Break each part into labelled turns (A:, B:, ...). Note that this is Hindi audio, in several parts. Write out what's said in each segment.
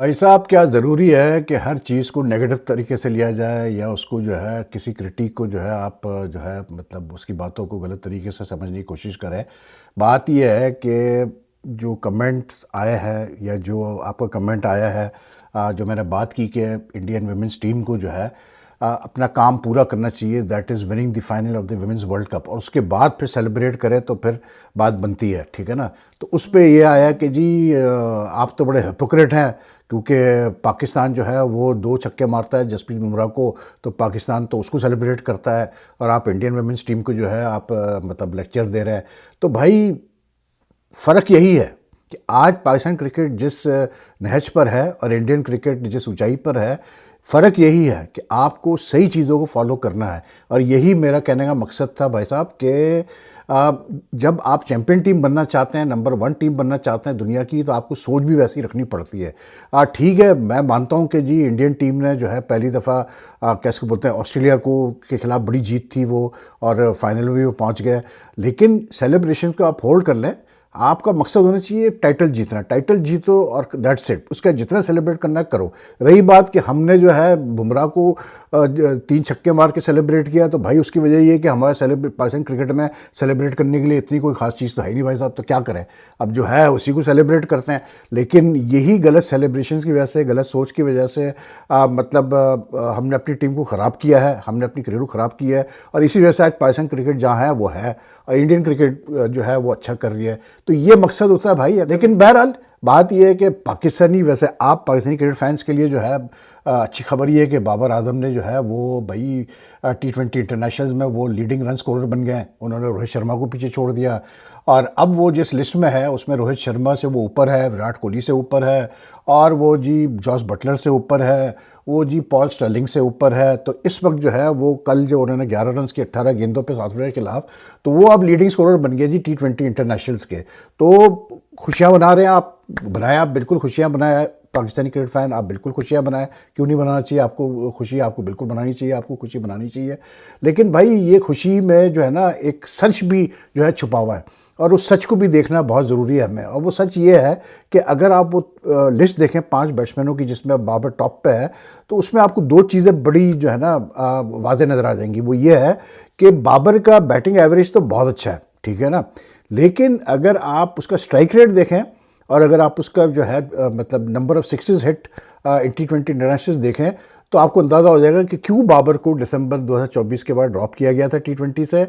A: भाई साहब, क्या ज़रूरी है कि हर चीज़ को नेगेटिव तरीके से लिया जाए या उसको जो है किसी क्रिटिक को जो है आप जो है मतलब उसकी बातों को गलत तरीके से समझने की कोशिश करें। बात यह है कि जो कमेंट्स आए हैं या जो आपका कमेंट आया है, जो मैंने बात की कि इंडियन वुमेंस टीम को जो है अपना काम पूरा करना चाहिए, that is winning the final of the women's world cup, और उसके बाद फिर सेलिब्रेट करें तो फिर बात बनती है, ठीक है ना। तो उस पे ये आया कि जी आप तो बड़े हिपोक्रेट हैं, क्योंकि पाकिस्तान जो है वो 2 छक्के मारता है जसप्रीत बुमराह को, तो पाकिस्तान तो उसको सेलिब्रेट करता है, और आप इंडियन वुमेंस टीम को जो है आप मतलब लेक्चर दे रहे हैं। तो भाई फ़र्क यही है कि आज पाकिस्तान क्रिकेट जिस नहज पर है और इंडियन क्रिकेट जिस ऊंचाई पर है, फ़र्क यही है कि आपको सही चीज़ों को फॉलो करना है। और यही मेरा कहने का मकसद था भाई साहब कि जब आप चैंपियन टीम बनना चाहते हैं, नंबर 1 टीम बनना चाहते हैं दुनिया की, तो आपको सोच भी वैसी रखनी पड़ती है। ठीक है, मैं मानता हूँ कि जी इंडियन टीम ने जो है पहली दफ़ा कैसे बोलते हैं ऑस्ट्रेलिया को के खिलाफ बड़ी जीत थी वो, और फाइनल में भी वो पहुँच गए। लेकिन सेलिब्रेशन को आप होल्ड कर लें, आपका मकसद होना चाहिए टाइटल जीतना। टाइटल जीतो और दैट्स इट, उसका जितना सेलिब्रेट करना है करो। रही बात कि हमने जो है बुमराह को 3 छक्के मार के सेलिब्रेट किया, तो भाई उसकी वजह ये है कि हमारे पाकिस्तान क्रिकेट में सेलिब्रेट करने के लिए इतनी कोई ख़ास चीज़ तो है नहीं भाई साहब, तो क्या करें, अब जो है उसी को सेलिब्रेट करते हैं। लेकिन यही गलत सेलिब्रेशन की वजह से, गलत सोच की वजह से हमने अपनी टीम को ख़राब किया है, हमने अपनी करियर को ख़राब किया है, और इसी वजह से आज पाकिस्तान क्रिकेट जहाँ है वो है, और इंडियन क्रिकेट जो है वो अच्छा कर रही है। तो ये मकसद होता है भाई। लेकिन बहरहाल बात ये है कि पाकिस्तानी, वैसे आप पाकिस्तानी क्रिकेट फैंस के लिए जो है अच्छी खबर ये है कि बाबर आजम ने जो है वो भाई T20 इंटरनेशनल में वो लीडिंग रन स्कोरर बन गए। उन्होंने रोहित शर्मा को पीछे छोड़ दिया, और अब वो जिस लिस्ट में है उसमें रोहित शर्मा से वो ऊपर है, विराट कोहली से ऊपर है, और वो जी जॉस बटलर से ऊपर है, वो जी पॉल स्टर्लिंग से ऊपर है। तो इस वक्त जो है वो कल जो उन्होंने 11 रन की 18 गेंदों पे साउथ अफ्रीका के खिलाफ, तो वो अब लीडिंग स्कोरर बन गए जी T20 इंटरनेशनल्स के। तो खुशियाँ मना रहे हैं आप, बनाए, आप बिल्कुल खुशियाँ बनाए, पाकिस्तानी क्रिकेट फ़ैन आप बिल्कुल खुशियाँ बनाएं। क्यों नहीं बनाना चाहिए आपको खुशी, आपको बिल्कुल बनानी चाहिए, आपको खुशी बनानी चाहिए। लेकिन भाई ये खुशी में जो है ना एक सच भी जो है छुपा हुआ है, और उस सच को भी देखना बहुत ज़रूरी है हमें। और वो सच ये है कि अगर आप वो लिस्ट देखें 5 बैट्समैनों की जिसमें बाबर टॉप पे है, तो उसमें आपको 2 चीज़ें बड़ी जो है ना वाज़ेह नज़र आ जाएंगी। वो ये है कि बाबर का बैटिंग एवरेज तो बहुत अच्छा है, ठीक है ना, लेकिन अगर आप उसका स्ट्राइक रेट देखें, और अगर आप उसका जो है मतलब number of sixes hit in T20 international देखें, तो आपको अंदाज़ा हो जाएगा कि क्यों बाबर को दिसंबर 2024 के बाद ड्रॉप किया गया था T20 से,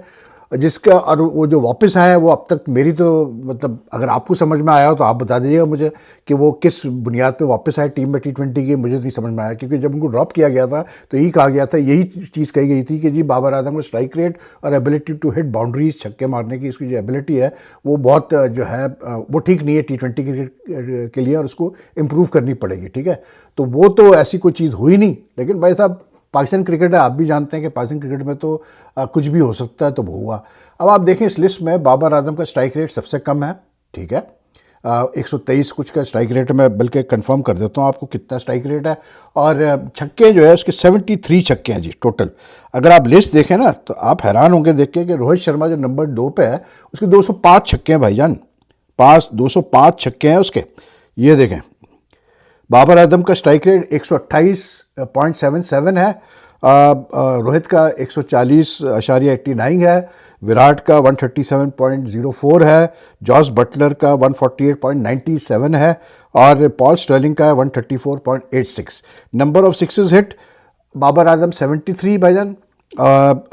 A: जिसका, और वो जो वापस आया है वो अब तक मेरी तो मतलब अगर आपको समझ में आया हो तो आप बता दीजिएगा मुझे कि वो किस बुनियाद पे वापस आए टीम में T20 की। मुझे तो नहीं समझ में आया, क्योंकि जब उनको ड्रॉप किया गया था तो यही कहा गया था, यही चीज़ कही गई थी कि जी बाबर आजम को स्ट्राइक रेट और एबिलिटी टू हिट बाउंड्रीज, छक्के मारने की इसकी जो एबिलिटी है वो बहुत जो है वो ठीक नहीं है T20 क्रिकेट के लिए, और उसको इम्प्रूव करनी पड़ेगी, ठीक है। तो वो तो ऐसी कोई चीज़ हुई नहीं। लेकिन भाई साहब पाकिस्तान क्रिकेट है, आप भी जानते हैं कि पाकिस्तान क्रिकेट में तो कुछ भी हो सकता है, तो वो हुआ। अब आप देखें इस लिस्ट में बाबर आजम का स्ट्राइक रेट सबसे कम है, ठीक है, 123 कुछ का स्ट्राइक रेट। मैं बल्कि कंफर्म कर देता हूँ आपको कितना स्ट्राइक रेट है, और छक्के जो है उसके 73 छक्के हैं जी टोटल। अगर आप लिस्ट देखें ना तो आप हैरान होंगे देख के कि रोहित शर्मा जो नंबर 2 पे है उसके 205 छक्के हैं भाईजान, 205 छक्के हैं उसके। ये देखें बाबर आजम का स्ट्राइक रेट 128.77 है, रोहित का 140.89 है, विराट का 137.04 है, जॉस बटलर का 148.97 है, और पॉल स्टर्लिंग का 134.86। Number of sixes hit Babar Azam 73 भाईजान,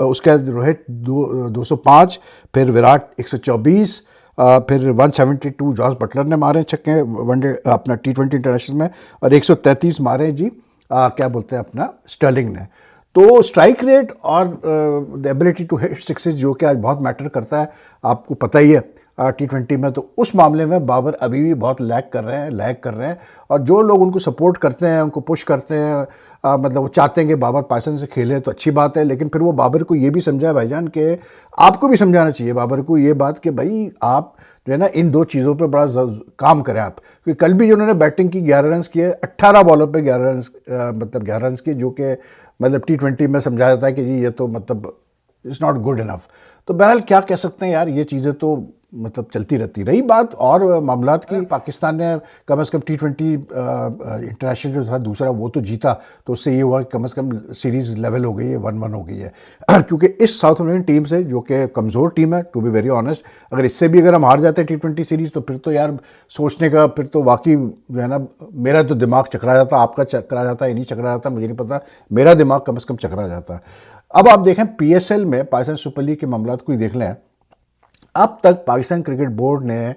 A: उसके बाद रोहित 205, फिर विराट 124, फिर 172 जॉस बटलर ने मारे छक्के वनडे अपना T20 इंटरनेशनल में, और 133 मारे जी क्या बोलते हैं अपना स्टर्लिंग ने। तो स्ट्राइक रेट और the ability to hit sixes जो कि आज बहुत मैटर करता है, आपको पता ही है T20 में, तो उस मामले में बाबर अभी भी बहुत लैग कर रहे हैं। और जो लोग उनको सपोर्ट करते हैं, उनको पुश करते हैं, मतलब वो चाहते हैं कि बाबर पाकिस्तान से खेले, तो अच्छी बात है। लेकिन फिर वो बाबर को ये भी समझाए भाईजान कि आपको भी समझाना चाहिए बाबर को ये बात कि भाई आप जो है ना इन 2 चीज़ों पे बड़ा काम करें आप। क्योंकि कल भी जो उन्होंने बैटिंग की 11 रन किए, 18 बॉलों पे 11 रन, मतलब 11 रन किए, जो कि मतलब T20 में समझा जाता है कि जी ये तो मतलब इट्स नॉट गुड इनफ। तो बहरहाल क्या कह सकते हैं यार, ये चीज़ें तो मतलब चलती रहती। रही बात और मामलात की, पाकिस्तान ने कम से कम T20 इंटरनेशनल जो था दूसरा वो तो जीता, तो उससे ये हुआ कि कम से कम सीरीज़ लेवल हो गई है, 1-1 हो गई है। क्योंकि इस साउथ अफ्रीकन टीम से, जो कि कमज़ोर टीम है टू बी वेरी ऑनेस्ट, अगर इससे भी अगर हम हार जाते हैं T20 सीरीज़, तो फिर तो यार सोचने का, फिर तो वाकई जो है ना, मेरा तो दिमाग चकरा जाता, आपका चकरा जाता है, नहीं चकरा जाता मुझे नहीं पता, मेरा दिमाग कम से कम चकरा जाता। अब आप देखें PSL में, पाकिस्तान सुपर लीग के मामला को ही देख लें, अब तक पाकिस्तान क्रिकेट बोर्ड ने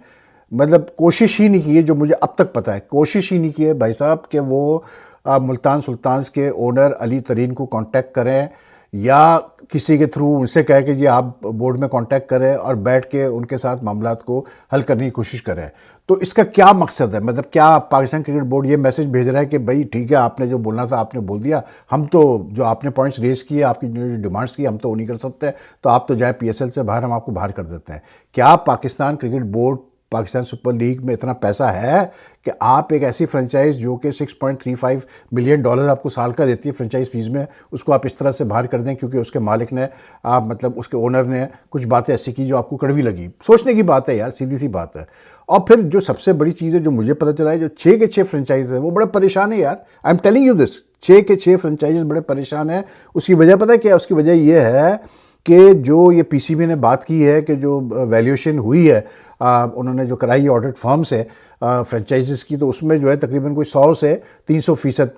A: मतलब कोशिश ही नहीं की है, जो मुझे अब तक पता है, कोशिश ही नहीं की है भाई साहब कि वो मुल्तान सुल्तान्स के ओनर अली तरीन को कांटेक्ट करें या किसी के थ्रू उनसे कहे कि जी आप बोर्ड में कांटेक्ट करें और बैठ के उनके साथ मामलात को हल करने की कोशिश करें। तो इसका क्या मकसद है? मतलब क्या पाकिस्तान क्रिकेट बोर्ड ये मैसेज भेज रहा है कि भाई ठीक है, आपने जो बोलना था आपने बोल दिया, हम तो जो आपने पॉइंट्स रेज किए, आपकी जो डिमांड्स की, हम तो वो नहीं कर सकते, तो आप तो जाए PSL से बाहर, हम आपको बाहर कर देते हैं। क्या Pakistan cricket board, Pakistan super league में इतना पैसा है कि आप एक ऐसी फ्रेंचाइज जो कि $6.35 मिलियन आपको साल का देती है फ्रेंचाइज फीस में, उसको आप इस तरह से बाहर कर दें क्योंकि उसके मालिक ने, आप मतलब उसके ओनर ने कुछ बातें ऐसी की जो आपको कड़वी लगी? सोचने की बात है यार, सीधी सी बात है। और फिर जो सबसे बड़ी चीज़ है जो मुझे पता चला है, जो 6 के 6 फ्रेंचाइज है वो बड़े परेशान है यार। I am telling you this, 6 के 6 फ्रेंचाइज बड़े परेशान है। उसकी वजह पता है क्या? उसकी वजह यह है कि जो ये PCB ने बात की है कि जो वैल्यूएशन हुई है, उन्होंने जो कराई है ऑडिट फर्म से फ्रेंचाइजीज़ की, तो उसमें जो है तकरीबन कोई 100 से 300%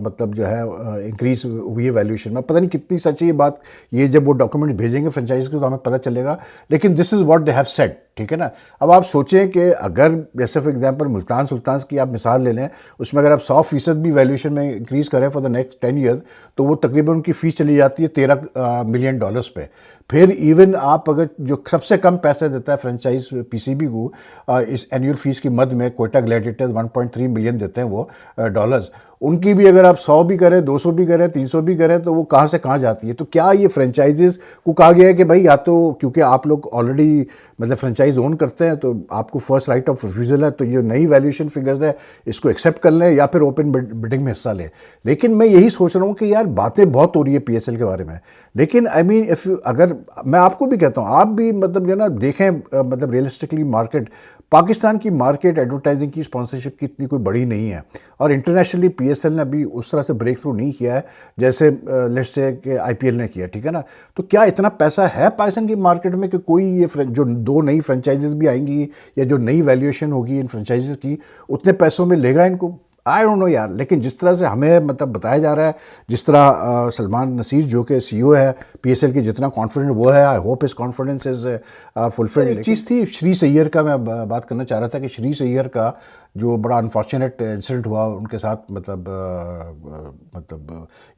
A: मतलब जो है इंक्रीज़ हुई है वैल्यूएशन में। पता नहीं कितनी सच है ये बात, ये जब वो डॉक्यूमेंट भेजेंगे फ्रेंचाइज को तो हमें पता चलेगा, लेकिन this is what they have said, ठीक है ना। अब आप सोचें कि अगर जैसे फॉर एग्जांपल मुल्तान सुल्तान्स की आप मिसाल ले लें, उसमें अगर आप 100% भी वैल्यूएशन में इंक्रीज़ करें फॉर द नेक्स्ट 10 ईयर्स, तो वो तकरीबन उनकी फ़ीस चली जाती है $13 मिलियन पे। फिर इवन आप अगर जो सबसे कम पैसे देता है फ्रेंचाइज PCB को इस एनुअल फीस की मद में, कोयटा ग्लैडिएटर्स 1.3 मिलियन देते हैं वो डॉलर्स, उनकी भी अगर आप 100 भी करें, 200 भी करें, 300 भी करें, तो वो कहाँ से कहाँ जाती है। तो क्या ये फ्रेंचाइजेस को कहा गया है कि भाई या तो क्योंकि आप लोग ऑलरेडी मतलब फ्रेंचाइज ओन करते हैं तो आपको फर्स्ट राइट ऑफ रिफ्यूज़ल है, तो ये नई वैल्यूएशन फिगर्स है इसको एक्सेप्ट कर लें या फिर ओपन बिडिंग में हिस्सा लें। लेकिन मैं यही सोच रहा हूँ कि यार बातें बहुत हो रही है PSL के बारे में, लेकिन आई मीन इफ़ अगर मैं आपको भी कहता हूँ, आप भी मतलब जो ना देखें, मतलब रियलिस्टिकली मार्केट, पाकिस्तान की मार्केट एडवर्टाइजिंग की, स्पॉन्सरशिप की इतनी कोई बड़ी नहीं है, और इंटरनेशनली PSL ने अभी उस तरह से ब्रेक थ्रू नहीं किया है जैसे लेट्स से कि IPL ने किया, ठीक है ना। तो क्या इतना पैसा है पाकिस्तान की मार्केट में कि कोई ये जो 2 नई फ्रेंचाइजेस भी आएंगी या जो नई वैल्यूएशन होगी इन फ्रेंचाइजेस की, उतने पैसों में लेगा इनको? आई डोंट नो यार। लेकिन जिस तरह से हमें मतलब बताया जा रहा है, जिस तरह सलमान नसीर जो कि CEO है PSL की, जितना कॉन्फिडेंट वो है, आई होप इस कॉन्फिडेंस इज फुलफिल्ड। एक चीज़ थी श्री सैयर का, मैं बात करना चाह रहा था कि श्री सैयर का जो बड़ा अनफॉर्चुनेट इंसिडेंट हुआ उनके साथ, मतलब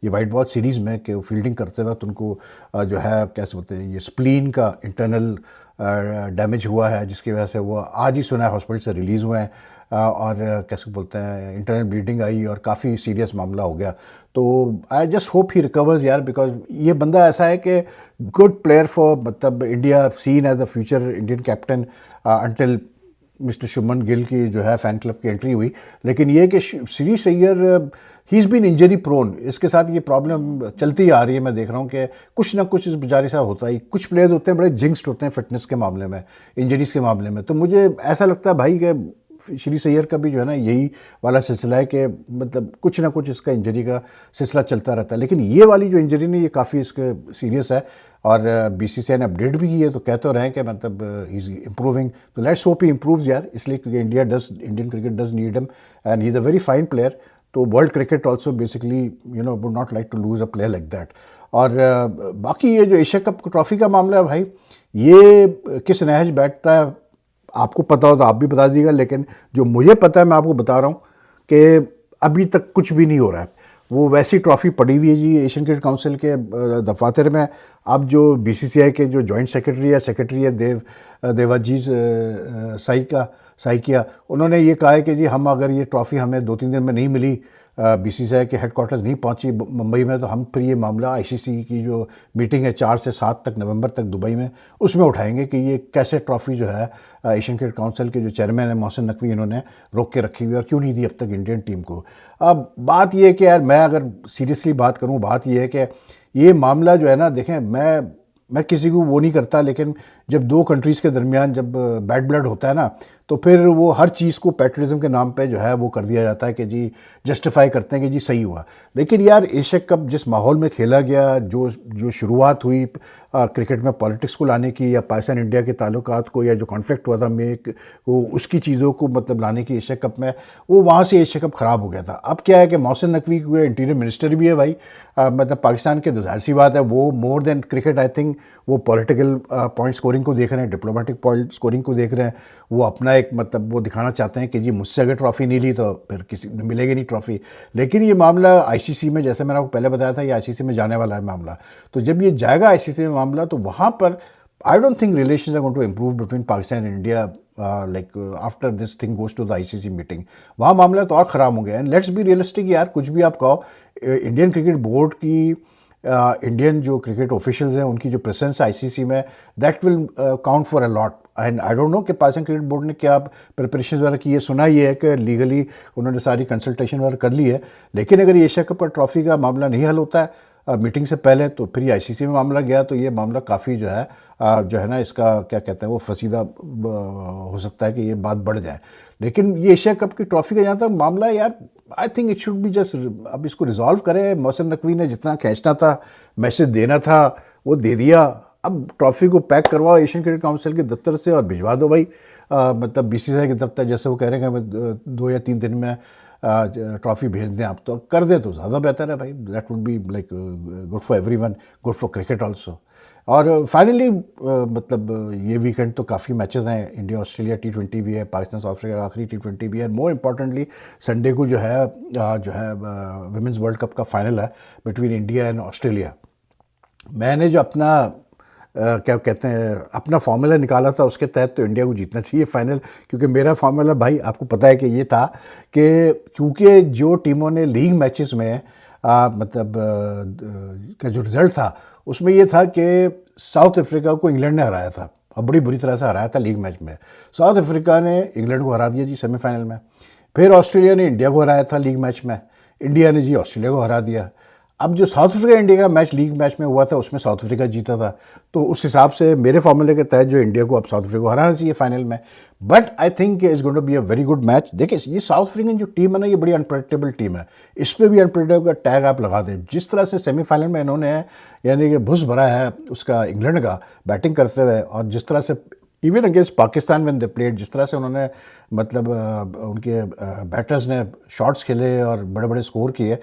A: ये वाइट बॉल सीरीज़ में कि फील्डिंग करते वक्त उनको जो है कैसे बोलते हैं, ये स्प्लीन का इंटरनल डैमेज हुआ है, जिसकी वजह से वो आज ही सुना है हॉस्पिटल से रिलीज़ हुए हैं, और कैसे बोलते हैं इंटरनल ब्लीडिंग आई और काफ़ी सीरियस मामला हो गया। तो I just hope he recovers यार, बिकॉज ये बंदा ऐसा है कि गुड प्लेयर फॉर मतलब India, seen as the future Indian captain until mister Shubman Gill की जो है फ़ैन क्लब की एंट्री हुई। लेकिन ये कि श्री सैयर ही इज़ बीन इंजरी प्रोन, इसके साथ ये प्रॉब्लम चलती आ रही है। मैं देख रहा हूँ कि कुछ ना कुछ इस बेचारे साथ होता ही, कुछ प्लेयर्स होते हैं बड़े जिंक्स्ड होते हैं फिटनेस के मामले में, इंजरीज़ के मामले में। तो मुझे ऐसा लगता है भाई कि श्री सैयर का भी जो है ना यही वाला सिलसिला है कि मतलब कुछ ना कुछ इसका इंजरी का सिलसिला चलता रहता है। लेकिन ये वाली जो इंजरी ने, ये काफ़ी इसके सीरियस है, और BCCI ने अपडेट भी की है, तो कहते रहे हैं कि मतलब ही इज़ इम्प्रूविंग। तो लेट्स होप ही इम्प्रूव्स यार, इसलिए क्योंकि Indian cricket does need him and he is a very fine player. तो world cricket also basically would not like to lose a player like that. और बाकी ये जो एशिया कप ट्रॉफी का मामला है भाई, ये किस नहज बैठता है आपको पता हो तो आप भी बता दीजिएगा, लेकिन जो मुझे पता है मैं आपको बता रहा हूँ कि अभी तक कुछ भी नहीं हो रहा है। वो वैसी ट्रॉफ़ी पड़ी हुई है जी एशियन क्रिकेट काउंसिल के दफातर में। अब जो BCCI के जो जॉइंट सेक्रेटरी है देवाजीज साइकिया, उन्होंने ये कहा है कि जी हम अगर ये ट्रॉफ़ी हमें 2-3 दिन में नहीं मिली, BCCI के हेडक्वार्टर्स नहीं पहुंची मुंबई में, तो हम फिर ये मामला ICC की जो मीटिंग है 4 से 7 तक नवंबर तक दुबई में, उसमें उठाएंगे कि ये कैसे ट्रॉफ़ी जो है एशियन क्रिकेट काउंसिल के जो चेयरमैन है मोहसिन नकवी, इन्होंने रोक के रखी हुई और क्यों नहीं दी अब तक इंडियन टीम को। अब बात ये है कि यार मैं अगर सीरियसली बात करूँ, बात ये है कि ये मामला जो है ना, देखें मैं मैं किसी को वो नहीं करता, लेकिन जब दो कंट्रीज़ के दरमियान जब बैड ब्लड होता है ना, तो फिर वो हर चीज़ को पैट्रियटिज्म के नाम पे जो है वो कर दिया जाता है कि जी जस्टिफाई करते हैं कि जी सही हुआ। लेकिन यार एशिया कप जिस माहौल में खेला गया, जो जो शुरुआत हुई क्रिकेट में पॉलिटिक्स को लाने की, या पाकिस्तान इंडिया के ताल्लुकात को, या जो कॉन्फ्लिक्ट हुआ था मेक वो उसकी चीज़ों को मतलब लाने की एशिया कप में, वो वहाँ से एशिया कप ख़राब हो गया था। अब क्या है कि मोहसिन नकवी हुए इंटीरियर मिनिस्टर भी है भाई, मतलब पाकिस्तान के, तो जाहिर सी बात है वो more than cricket I think वो पॉलिटिकल पॉइंट स्कोरिंग को देख रहे हैं, डिप्लोमेटिक पॉइंट स्कोरिंग को देख रहे हैं। वो अपना एक मतलब वो दिखाना चाहते हैं कि जी मुझसे अगर ट्रॉफ़ी नहीं ली तो फिर किसी मिलेगी नहीं ट्रॉफ़ी। लेकिन ये मामला आईसीसी में, जैसे मैंने आपको पहले बताया था, ये आईसीसी में जाने वाला है मामला। तो जब ये जाएगा आईसीसी में मामला, तो वहाँ पर I don't think relations are going to improve between Pakistan and India like after this thing goes to the ICC meeting. वहाँ मामला तो और ख़राब हो गया। एंड लेट्स बी रियलिस्टिक यार, कुछ भी आप कहो, इंडियन क्रिकेट बोर्ड की, इंडियन जो क्रिकेट ऑफिशियल्स हैं उनकी जो प्रेजेंस आईसीसी में, that will count for a lot. And I don't know कि पाकिस्तान क्रिकेट बोर्ड ने क्या प्रिपरेशन वगैरह की है। सुना ये है कि लीगली उन्होंने सारी कंसल्टेशन वगैरह कर ली है, लेकिन अगर एशिया कप ट्रॉफी का मामला नहीं हल होता है मीटिंग से पहले, तो फिर ये आईसीसी में मामला गया, तो ये मामला काफ़ी जो है ना, इसका क्या कहते हैं वो फसीदा हो सकता है कि ये बात बढ़ जाए। लेकिन ये एशिया कप की ट्रॉफी का जहाँ तक मामला है यार, I think it should be just, अब इसको रिजॉल्व करें। मोहसिन नकवी ने जितना खींचना था, मैसेज देना था, वो दे दिया। अब ट्रॉफी को पैक करवाओ एशियन क्रिकेट काउंसिल के दफ्तर से और भिजवा दो भाई, मतलब बीसीसीआई के दफ्तर, जैसे वो कह रहे हैं कि 2 या 3 दिन में ट्रॉफी भेज दें, आप तो कर दें तो ज़्यादा बेहतर है भाई। That would be like good for everyone, good for cricket also. और फाइनली मतलब ये वीकेंड तो काफ़ी मैचेस हैं। इंडिया ऑस्ट्रेलिया T20 भी है, पाकिस्तान साउथ अफ्रीका का आखिरी T20 भी है। मोर इम्पॉर्टेंटली संडे को जो है विमेंस वर्ल्ड कप का फाइनल है बिटवीन इंडिया एंड ऑस्ट्रेलिया। मैंने जो अपना क्या कहते हैं अपना फार्मूला निकाला था, उसके तहत तो इंडिया को जीतना चाहिए फाइनल, क्योंकि मेरा फार्मूला भाई आपको पता है कि ये था कि क्योंकि जो टीमों ने लीग मैचेस में मतलब का जो रिज़ल्ट था उसमें ये था कि साउथ अफ्रीका को इंग्लैंड ने हराया था, और बड़ी बुरी तरह से हराया था लीग मैच में। साउथ अफ्रीका ने इंग्लैंड को हरा दिया जी सेमीफाइनल में। फिर ऑस्ट्रेलिया ने इंडिया को हराया था लीग मैच में, इंडिया ने जी ऑस्ट्रेलिया को हरा दिया। अब जो साउथ अफ्रीका इंडिया का मैच लीग मैच में हुआ था, उसमें साउथ अफ्रीका जीता था, तो उस हिसाब से मेरे फार्मूले के तहत जो इंडिया को अब साउथ अफ्रीका को हराना चाहिए फाइनल में। But I think it's going to be a very good match. देखिए ये साउथ अफ्रीकन जो टीम है ना, ये बड़ी अनप्रेडिक्टेबल टीम है। इस पर भी अनप्रेडिक्टेबल का टैग आप लगा दें। जिस तरह से सेमीफाइनल में इन्होंने यानी कि भुस भरा है उसका इंग्लैंड का बैटिंग करते हुए, और जिस तरह से even against Pakistan when they played, जिस तरह से उन्होंने मतलब उनके बैटर्स ने शॉट्स खेले और बड़े बड़े स्कोर किए,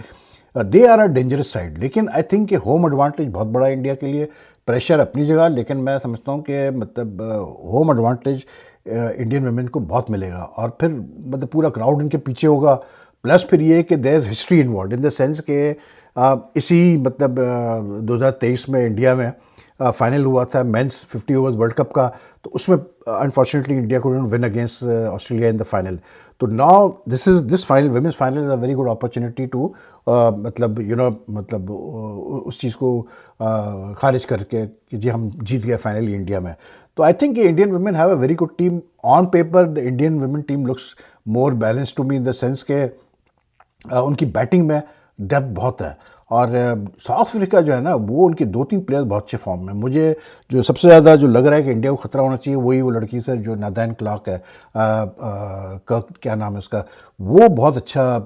A: they are a dangerous side. लेकिन आई थिंक कि होम एडवांटेज बहुत बड़ा इंडिया के लिए, प्रेशर अपनी जगह, लेकिन मैं समझता हूँ कि मतलब होम एडवांटेज इंडियन वुमेन को बहुत मिलेगा। और फिर मतलब पूरा क्राउड इनके पीछे होगा। प्लस फिर ये कि there is history involve in the sense के इसी मतलब 2023 में इंडिया में फाइनल हुआ था मेंस 50 ओवर्स वर्ल्ड कप का, तो उसमें unfortunately India couldn't win against Australia in the final. तो now this final, women's final is a very good opportunity to मतलब मतलब उस चीज़ को खारिज करके कि जी हम जीत गए फाइनली इंडिया में। तो I think Indian women have a very good team on paper. The Indian women team looks more balanced to me in the sense के उनकी बैटिंग में डेप्थ बहुत है। और साउथ अफ्रीका जो है ना, वो उनके 2-3 प्लेयर्स बहुत अच्छे फॉर्म में। मुझे जो सबसे ज़्यादा जो लग रहा है कि इंडिया को ख़तरा होना चाहिए, वही वो लड़की से जो नादान क्लार्क है, कर्क क्या नाम है उसका, वो बहुत अच्छा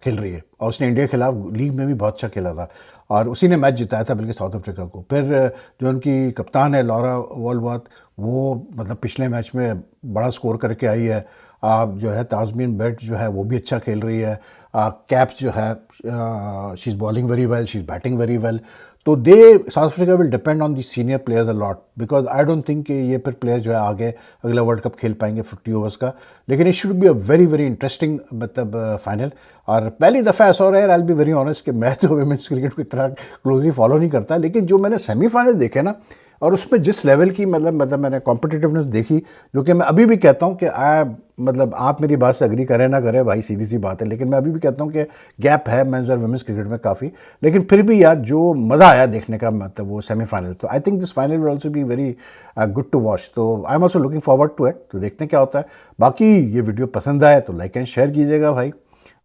A: खेल रही है, और उसने इंडिया के खिलाफ लीग में भी बहुत अच्छा खेला था, और उसी ने मैच जिताया था बल्कि साउथ अफ्रीका को। फिर जो उनकी कप्तान है लॉरा वॉलवर्थ, वो मतलब पिछले मैच में बड़ा स्कोर करके आई है। जो है ताजमीन बेट जो है वो भी अच्छा खेल रही है। कैप्स जो है she is bowling very well, she is batting very well. तो they South Africa will depend on the senior players a lot, because I don't think कि ये फिर प्लेयर्स जो है आगे अगला वर्ल्ड कप खेल पाएंगे 50 ओवर्स का। लेकिन it should be a very very interesting मतलब फाइनल। और पहली दफ़ा ऐसा हो रहा है, I will be very honest, कि मैं तो वुमेन्स क्रिकेट को इतना क्लोजली फॉलो नहीं करता, लेकिन जो मैंने सेमीफाइनल देखे ना, और उसमें जिस लेवल की मतलब मैंने कॉम्पिटिटिवनेस देखी, जो कि मैं अभी भी कहता हूँ कि मतलब आप मेरी बात से अग्री करें ना करें भाई, सीधी सी बात है, लेकिन मैं अभी भी कहता हूँ कि गैप है मेंस और वुमेन्स क्रिकेट में काफ़ी। लेकिन फिर भी यार जो मज़ा आया देखने का, मतलब वो सेमीफाइनल, तो I think this final will also be very good to watch. तो I am also looking forward to it. तो देखते हैं क्या होता है। बाकी ये वीडियो पसंद आए तो लाइक एंड शेयर कीजिएगा भाई।